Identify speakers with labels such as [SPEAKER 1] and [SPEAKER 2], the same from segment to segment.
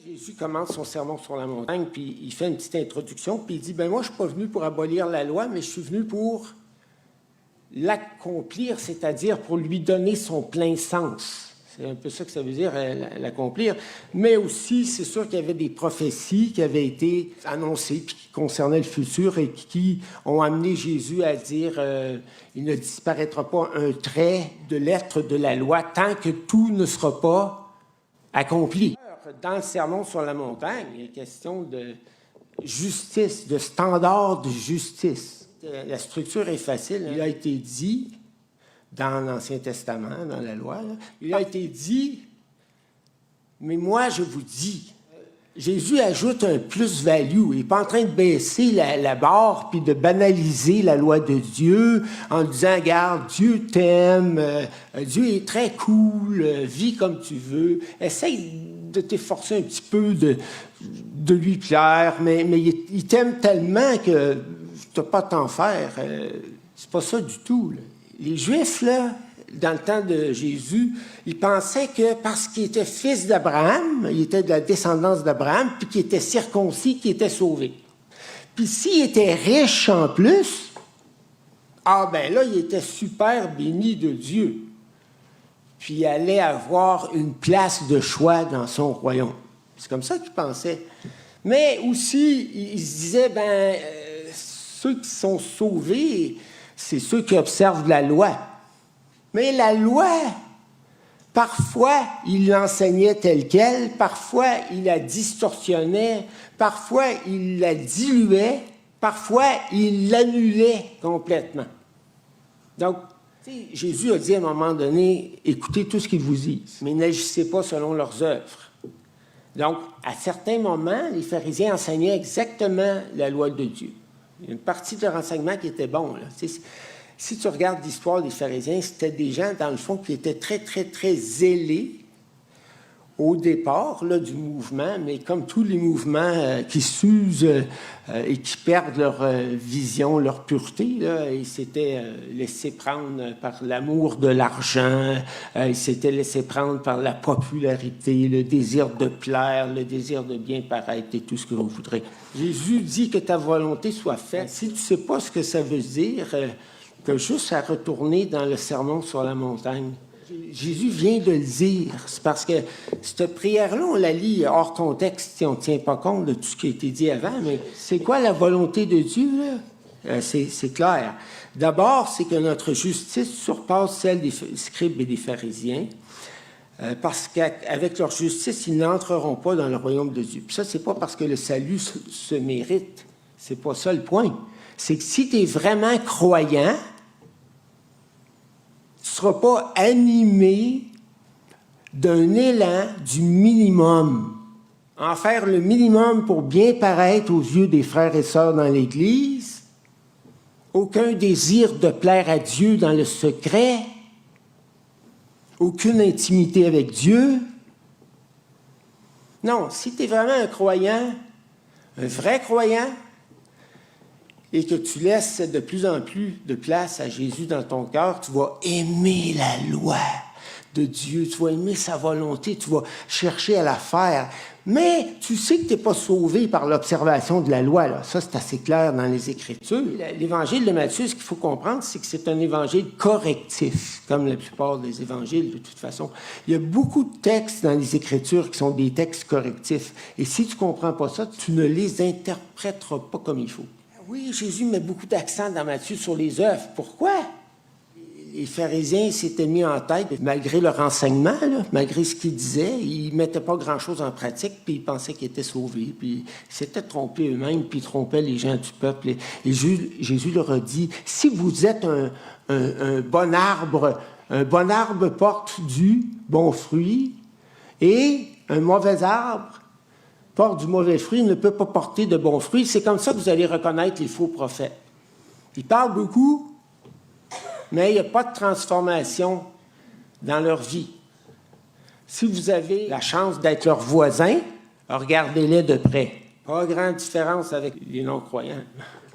[SPEAKER 1] Jésus commence son sermon sur la montagne, puis il fait une petite introduction, puis il dit, ben moi, je ne suis pas venu pour abolir la loi, mais je suis venu pour l'accomplir, c'est-à-dire pour lui donner son plein sens. C'est un peu ça que ça veut dire, l'accomplir. Mais aussi, c'est sûr qu'il y avait des prophéties qui avaient été annoncées, puis qui concernaient le futur et qui ont amené Jésus à dire il ne disparaîtra pas un trait de lettre de la loi tant que tout ne sera pas accompli. Dans le sermon sur la montagne, il est question de justice, de standard de justice. La structure est facile. Il a été dit dans l'Ancien Testament, dans la loi, là, il a été dit, mais moi je vous dis, Jésus ajoute un plus-value. Il n'est pas en train de baisser la barre puis de banaliser la loi de Dieu en disant, regarde, Dieu t'aime, Dieu est très cool, vis comme tu veux, essaye de t'efforcer un petit peu de lui plaire, mais il t'aime tellement que tu n'as pas à t'en faire. C'est pas ça du tout, là. Les Juifs, là, dans le temps de Jésus, ils pensaient que parce qu'il était fils d'Abraham, il était de la descendance d'Abraham, puis qu'il était circoncis, qu'il était sauvé. Puis s'il était riche en plus, ah ben là, il était super béni de Dieu. Puis il allait avoir une place de choix dans son royaume. C'est comme ça qu'ils pensaient. Mais aussi, ils se disaient, ben, ceux qui sont sauvés, c'est ceux qui observent la loi. Mais la loi, parfois, il l'enseignait telle quelle, parfois, il la distorsionnait, parfois, il la diluait, parfois, il l'annulait complètement. Donc, Jésus a dit à un moment donné, écoutez tout ce qu'ils vous disent, mais n'agissez pas selon leurs œuvres. Donc, à certains moments, les pharisiens enseignaient exactement la loi de Dieu. Il y a une partie de leur enseignement qui était bon, là. Si tu regardes l'histoire des pharisiens, c'était des gens, dans le fond, qui étaient très, très, très zélés au départ là, du mouvement, mais comme tous les mouvements qui s'usent et qui perdent leur vision, leur pureté, là, ils s'étaient laissés prendre par l'amour de l'argent, ils s'étaient laissés prendre par la popularité, le désir de plaire, le désir de bien paraître et tout ce que l'on voudrait. Jésus dit que ta volonté soit faite. Si tu ne sais pas ce que ça veut dire, tu as juste à retourner dans le sermon sur la montagne. Jésus vient de le dire. C'est parce que cette prière-là, on la lit hors contexte, si on ne tient pas compte de tout ce qui a été dit avant, mais c'est quoi la volonté de Dieu, là? C'est clair. D'abord, c'est que notre justice surpasse celle des scribes et des pharisiens, parce qu'avec leur justice, ils n'entreront pas dans le royaume de Dieu. Puis ça, c'est pas parce que le salut se mérite. C'est pas ça le point. C'est que si tu es vraiment croyant, tu ne seras pas animé d'un élan du minimum. En faire le minimum pour bien paraître aux yeux des frères et sœurs dans l'Église, aucun désir de plaire à Dieu dans le secret, aucune intimité avec Dieu. Non, si tu es vraiment un croyant, un vrai croyant, et que tu laisses de plus en plus de place à Jésus dans ton cœur, tu vas aimer la loi de Dieu, tu vas aimer sa volonté, tu vas chercher à la faire. Mais tu sais que tu n'es pas sauvé par l'observation de la loi, là. Ça, c'est assez clair dans les Écritures. L'évangile de Matthieu, ce qu'il faut comprendre, c'est que c'est un évangile correctif, comme la plupart des évangiles, de toute façon. Il y a beaucoup de textes dans les Écritures qui sont des textes correctifs. Et si tu ne comprends pas ça, tu ne les interpréteras pas comme il faut. Oui, Jésus met beaucoup d'accent dans Matthieu sur les œuvres. Pourquoi? Les pharisiens s'étaient mis en tête, malgré leur enseignement, là, malgré ce qu'ils disaient, ils ne mettaient pas grand-chose en pratique, puis ils pensaient qu'ils étaient sauvés, puis ils s'étaient trompés eux-mêmes, puis ils trompaient les gens du peuple. Et Jésus leur a dit, si vous êtes un bon arbre porte du bon fruit, et un mauvais arbre porte du mauvais fruit, ne peut pas porter de bons fruits. C'est comme ça que vous allez reconnaître les faux prophètes. Ils parlent beaucoup, mais il n'y a pas de transformation dans leur vie. Si vous avez la chance d'être leur voisin, regardez-les de près. Pas grande différence avec les non-croyants.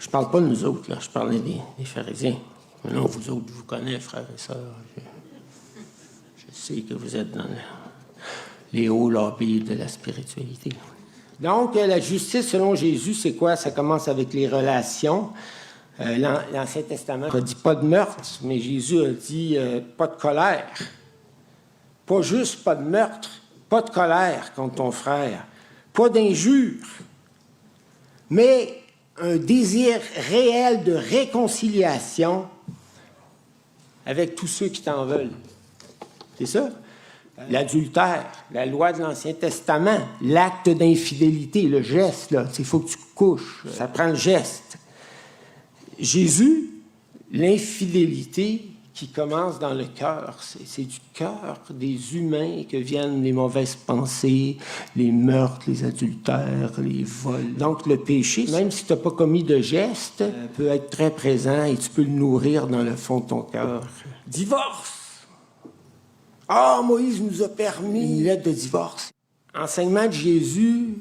[SPEAKER 1] Je ne parle pas de nous autres, là. Je parlais des pharisiens. Mais non, vous autres, je vous connais, frères et sœurs. Je sais que vous êtes dans les hauts lobbies de la spiritualité. Donc, la justice, selon Jésus, c'est quoi? Ça commence avec les relations. L'Ancien Testament ne dit pas de meurtre, mais Jésus a dit pas de colère. Pas juste pas de meurtre, pas de colère contre ton frère, pas d'injure, mais un désir réel de réconciliation avec tous ceux qui t'en veulent. C'est ça? L'adultère, la loi de l'Ancien Testament, l'acte d'infidélité, le geste, là, il faut que tu couches, ça prend le geste. Jésus, l'infidélité qui commence dans le cœur, c'est du cœur des humains que viennent les mauvaises pensées, les meurtres, les adultères, les vols. Donc le péché, même si tu n'as pas commis de geste, peut être très présent et tu peux le nourrir dans le fond de ton cœur. Divorce! Ah, Moïse nous a permis une lettre de divorce. Enseignement de Jésus,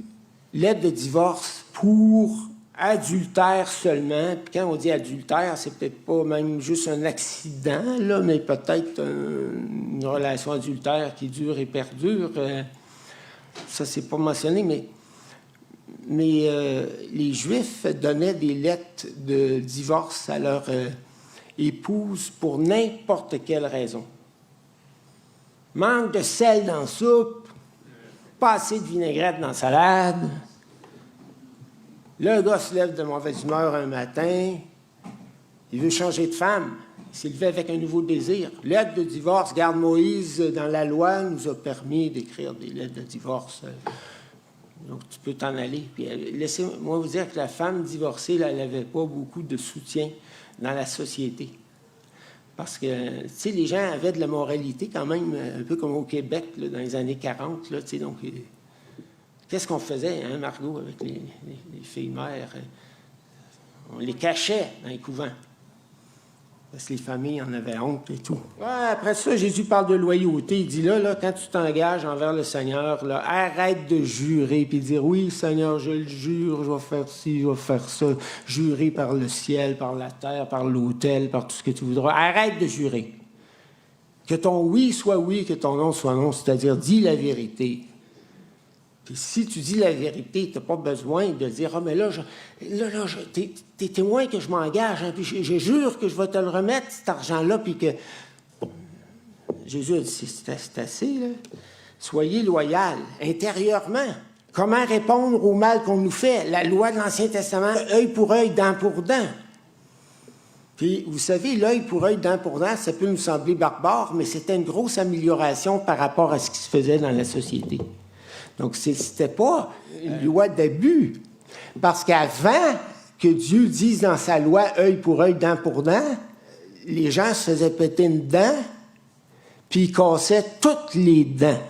[SPEAKER 1] lettre de divorce pour adultère seulement. Puis quand on dit adultère, c'est peut-être pas même juste un accident, là, mais peut-être une relation adultère qui dure et perdure. Ça, c'est pas mentionné, mais les Juifs donnaient des lettres de divorce à leur épouse pour n'importe quelle raison. Manque de sel dans la soupe, pas assez de vinaigrette dans la salade. Le gars se lève de mauvaise humeur un matin, il veut changer de femme, il s'est levé avec un nouveau désir. Lettre de divorce, garde Moïse, dans la loi, nous a permis d'écrire des lettres de divorce. Donc tu peux t'en aller. Puis laissez-moi vous dire que la femme divorcée, là, elle n'avait pas beaucoup de soutien dans la société. Parce que, tu sais, les gens avaient de la moralité quand même, un peu comme au Québec, là, dans les années 40, là, tu sais, donc... Qu'est-ce qu'on faisait, hein, Margot, avec les filles mères? On les cachait dans les couvents. Parce que les familles en avaient honte et tout. Ouais, après ça, Jésus parle de loyauté. Il dit là, quand tu t'engages envers le Seigneur, là, arrête de jurer puis dire oui, Seigneur, je le jure, je vais faire ci, je vais faire ça. Jurer par le ciel, par la terre, par l'autel, par tout ce que tu voudras. Arrête de jurer. Que ton oui soit oui, que ton non soit non, c'est-à-dire dis la vérité. Puis si tu dis la vérité, tu n'as pas besoin de dire « Ah, mais là, t'es témoin que je m'engage, hein, puis je jure que je vais te le remettre, cet argent-là, puis que... » Jésus a dit « C'est assez, là. Soyez loyal, intérieurement. Comment répondre au mal qu'on nous fait? La loi de l'Ancien Testament, œil pour œil, dent pour dent. » Puis, vous savez, l'œil pour œil, dent pour dent, ça peut nous sembler barbare, mais c'était une grosse amélioration par rapport à ce qui se faisait dans la société. Donc, ce n'était pas une loi d'abus. Parce qu'avant que Dieu dise dans sa loi « œil pour œil, dent pour dent », les gens se faisaient péter une dent, puis ils cassaient toutes les dents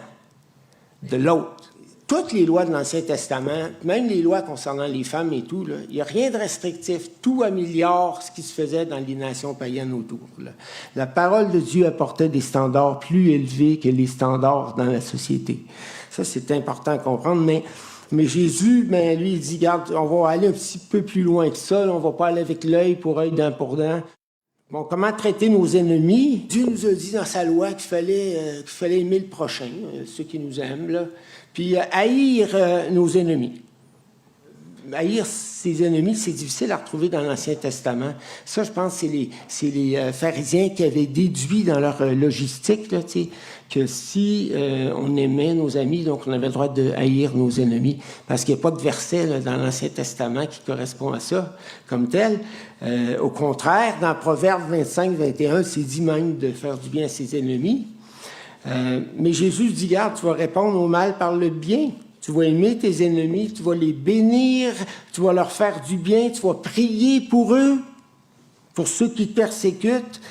[SPEAKER 1] de l'autre. Toutes les lois de l'Ancien Testament, même les lois concernant les femmes et tout, il n'y a rien de restrictif. Tout améliore ce qui se faisait dans les nations païennes autour. Là. La parole de Dieu apportait des standards plus élevés que les standards dans la société. Ça, c'est important à comprendre, mais Jésus, lui, il dit, regarde, on va aller un petit peu plus loin que ça, là, on ne va pas aller avec l'œil pour œil, dent pour dent. Bon, comment traiter nos ennemis? Dieu nous a dit dans sa loi qu'il fallait aimer le prochain, ceux qui nous aiment, là, puis haïr nos ennemis. Haïr ses ennemis, c'est difficile à retrouver dans l'Ancien Testament. Ça, je pense, c'est les pharisiens qui avaient déduit dans leur logistique, là, que si on aimait nos amis, donc on avait le droit de haïr nos ennemis, parce qu'il n'y a pas de verset là, dans l'Ancien Testament qui correspond à ça comme tel. Au contraire, dans Proverbe 25-21, c'est dit même de faire du bien à ses ennemis. Mais Jésus dit, regarde, tu vas répondre au mal par le bien. Tu vas aimer tes ennemis, tu vas les bénir, tu vas leur faire du bien, tu vas prier pour eux, pour ceux qui te persécutent,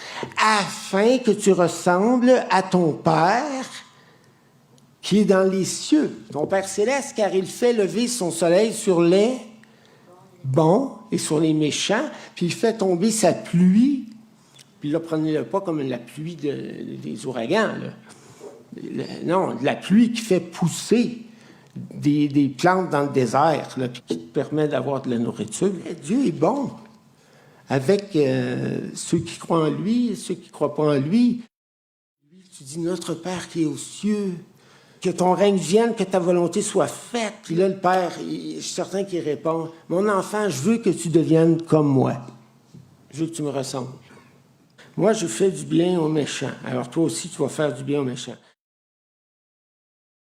[SPEAKER 1] afin que tu ressembles à ton Père qui est dans les cieux. Ton Père céleste, car il fait lever son soleil sur les bons et sur les méchants, puis il fait tomber sa pluie. Puis là, prenez-le pas comme la pluie des ouragans, là. Non, de la pluie qui fait pousser des plantes dans le désert, là, puis qui te permet d'avoir de la nourriture. Dieu est bon avec ceux qui croient en lui et ceux qui ne croient pas en lui. Tu dis, notre Père qui est aux cieux, que ton règne vienne, que ta volonté soit faite. Puis là, le père, je suis certain qu'il répond, mon enfant, je veux que tu deviennes comme moi. Je veux que tu me ressembles. Moi, je fais du bien aux méchants. Alors toi aussi, tu vas faire du bien aux méchants.